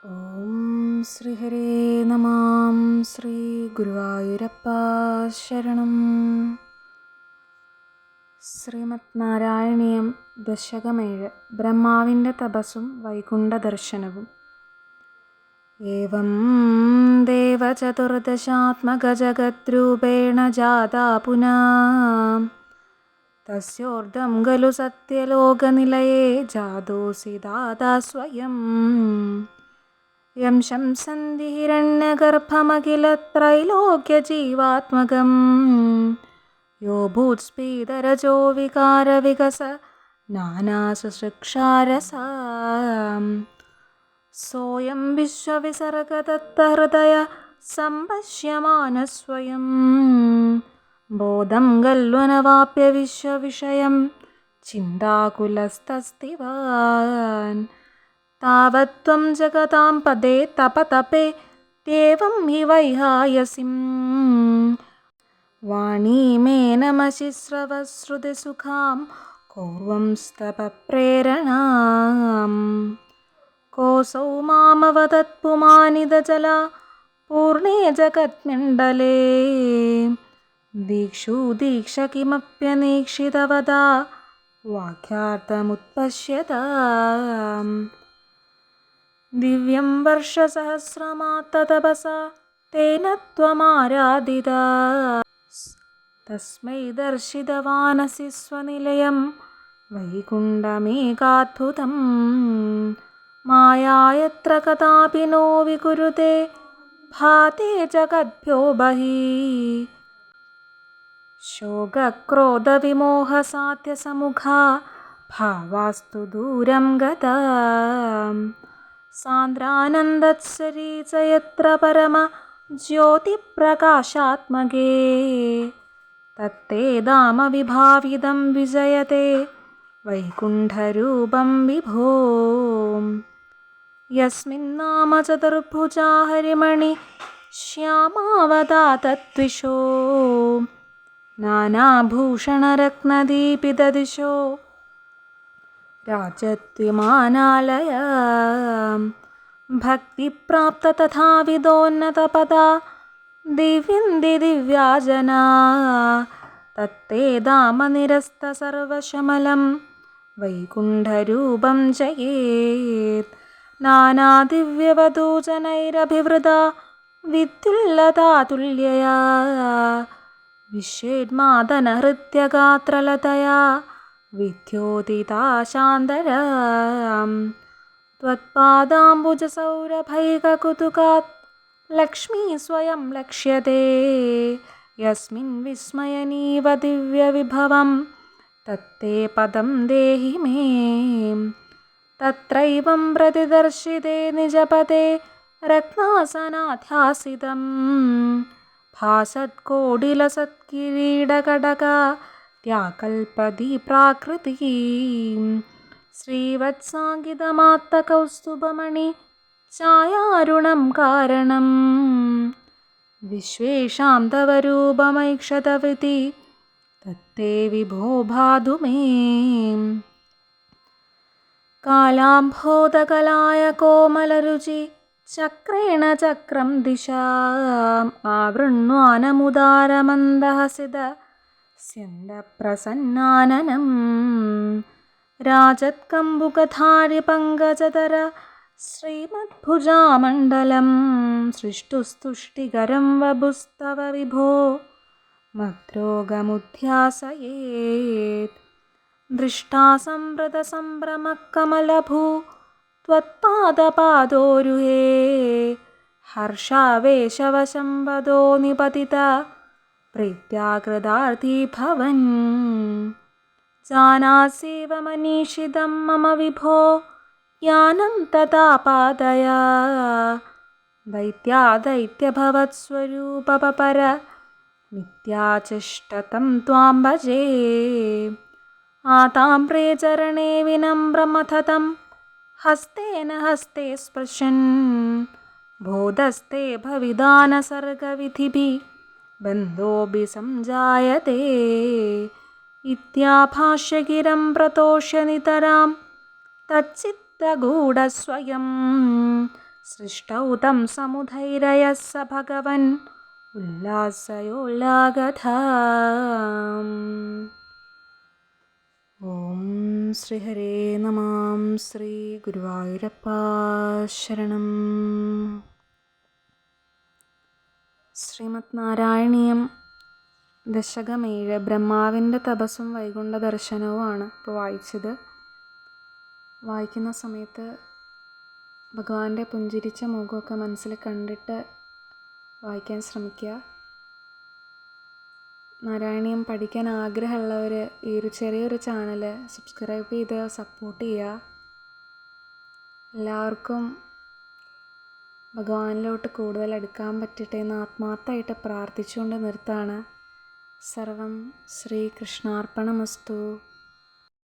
ഓം ശ്രീഹരേ നമഃ. ശ്രീ ഗുരുവായൂരപ്പ ശരണം. ശ്രീമദ് നാരായണീയം ദശകം 7. ബ്രഹ്മാവിൻ്റെ തപസ്സും വൈകുണ്ഠ ദർശനവും. ഏവം ദേവചതുർദശാത്മകജഗദ്രൂപേണ ജാതാ പുനഃ തസ്യോർധം ഖലു സത്യലോകനിലയേ ജാതോസി ദാതാ സ്വയം. യം ശംസന്തി ഹിരണ്യഗർഭമഖിലത്രൈലോക്യജീവാത്മകം യോ ഭൂത്സ്ഫീതരജോ വികാരവികസ നാനാസുഷൃക്ഷാരസാം. സോയം വിശ്വവിസർഗദത്തഹൃദയ സംപശ്യമാനസ്വയം. ബോധം ഖൽവനവാപ്യ വിശ്വവിഷയം ചിന്താകുലസ്തസ്തിവാൻ. താവത്ത്വം ജഗതാം പദേ തപതപേ ത്യേവം ഹി വൈഹായസിം. വാണീമേനമശിശ്രവശ്രുതിസുഖാം കൗർവം സ്തപപ്രേരണാം. കോസൗ മാമവദത്പുമാനിതജലാ പൂർണേ ജഗന്മണ്ഡലേ. ദീക്ഷു ദീക്ഷ കിമപ്യനീക്ഷിതവദാ വാക്യാർത്ഥമുത്പശ്യതാം. ദിവ്യം വർഷസഹസ്രമാത്തതപസാ തേന ത്വമാരാധിതാ. തസ്മൈ ദർശിതവാനസി സ്വനിലയം വൈകുണ്ഠമേകാദ്ഭുതം. മായായത്ര കഥാപി നോ വികുരുതേ ഭാതി ജഗദ്ഭ്യോ ബഹിഃ. ശോകക്രോധവിമോഹസാധ്യസമുഖാ ഭാവാസ്തു ദൂരം ഗതാഃ. സാന്ദ്രാനന്ദത്സരീ ച യത്ര പരമ ജ്യോതിപ്രകാശാത്മകേ. തത്തേ ധാമ വിഭാവിതം വിജയതേ വൈകുണ്ഠരൂപം വിഭോ. യസ്മിന്നാമ ചതുർഭുജാ ഹരിമണി ശ്യാമാവതാതദ്വിഷോ. നാനാഭൂഷണരത്നദീപിതദിശോ രാജദ്വിമാനാലയാ. ഭക്തിപ്രാപ്ത തഥാവിധോന്നതപദാ ദിവ്യന്തി ദിവ്യാ ജനാ. തത്തേ ധാമ നിരസ്ത സർവശമലം വൈകുണ്ഠരൂപം ജയേത്. നാനാദിവ്യവധൂജനൈരഭിവൃതാ വിദ്യുല്ലതാതുല്യയാ. വിശ്വേന്മാദനഹൃത്യഗാത്രലതയാ വിദ്യോതിതാ ശാന്തരാം. ത്വത്പാദാംബുജസൗരഭൈകകുതുകാത് ലക്ഷ്മീ സ്വയം ലക്ഷ്യത്തെ. യസ്മിൻ വിസ്മയനീവ ദിവ്യവിഭവം തത്തേ പദം ദേഹി മേ. തത്രൈവം പ്രതിദർശിതേ നിജപദേ രത്നാസനാധ്യാസിതം. ഭാസത്കോടിലസത്കിരീടകടകാ ത്യാകൽപതി പ്രാകൃതിഃ. ശ്രീവത്സാങ്കിതമാത്തകൗസ്തുഭമണി ഛായാരുണം കാരണം. വിശ്വേഷാം തവ രൂപമൈക്ഷതവൃതി തത്തേ വിഭോ ഭാതു മേ. കാലാംഭോദകലായ കോമലരുചി ചക്രേണ ചക്രം ദിശാം. ആവൃണ്വാനമുദാരമന്ദഹസിത സ്യന്ദപ്രസന്നാനനം. രാജത്കമ്പുകധാരി പങ്കജധര ശ്രീമദ്ഭുജാമണ്ഡലം. സൃഷ്ടുസ്തുഷ്ടികരം വപുസ്തവ വിഭോ മദ്രോഗമുധ്യാസയേത്. ദൃഷ്ടാ സംവൃതസംഭ്രമകമലഭൂ ത്വത്പാദപാദോരുഹേ. ഹർഷാവേശവശം വദോ നിപതിത പ്രീത്യാകൃതാർത്ഥീ ഭവൻ. ജാനാസീവ മനീഷിതം മമ വിഭോ ജ്ഞാനം തഥാ പാദയ. ദൈത്യാദൈത്യഭവത്സ്വരൂപപര മിഥ്യാചിഷ്ടതം ത്വാം ഭജേ. ആതാംബ്രേ ചരണേ വിനമ്രമഥതം ഹസ്തേന ഹസ്തേ സ്പൃശൻ. ബോധസ്തേ ഭവിദാനസർഗവിധിഭിः ബന്ധോऽപി സംജായതേ. ഇത്യാഭാഷ്യഗിരം പ്രതോഷ്യ നിതരാം തच्चित्तगूढस्वयं സൃഷ്ടൗ തം സമുദൈരയഃ സ ഭഗവൻ ഉല്ലാസയോല്ലാഗധാം. ഓം ശ്രീഹരേ നമഃ. ശ്രീ ഗുരുവായൂരപ്പ ശരണം. ശ്രീമദ് നാരായണീയം ദശകം 7 ബ്രഹ്മാവിൻ്റെ തപസ്സും വൈകുണ്ഠ ദർശനവുമാണ് ഇപ്പോൾ വായിച്ചത്. വായിക്കുന്ന സമയത്ത് ഭഗവാന്റെ പുഞ്ചിരിച്ച മുഖമൊക്കെ മനസ്സിൽ കണ്ടിട്ട് വായിക്കാൻ ശ്രമിക്കുക. നാരായണീയം പഠിക്കാൻ ആഗ്രഹമുള്ളവർ ഈ ഒരു ചെറിയൊരു ചാനൽ സബ്സ്ക്രൈബ് ചെയ്ത് സപ്പോർട്ട് ചെയ്യുക. എല്ലാവർക്കും ഭഗവാനിലോട്ട് കൂടുതൽ അടുക്കാൻ പറ്റട്ടെ എന്ന് ആത്മാർത്ഥമായിട്ട് പ്രാർത്ഥിച്ചുകൊണ്ട് നിർത്താണ്. സർവം ശ്രീകൃഷ്ണാർപ്പണമസ്തു.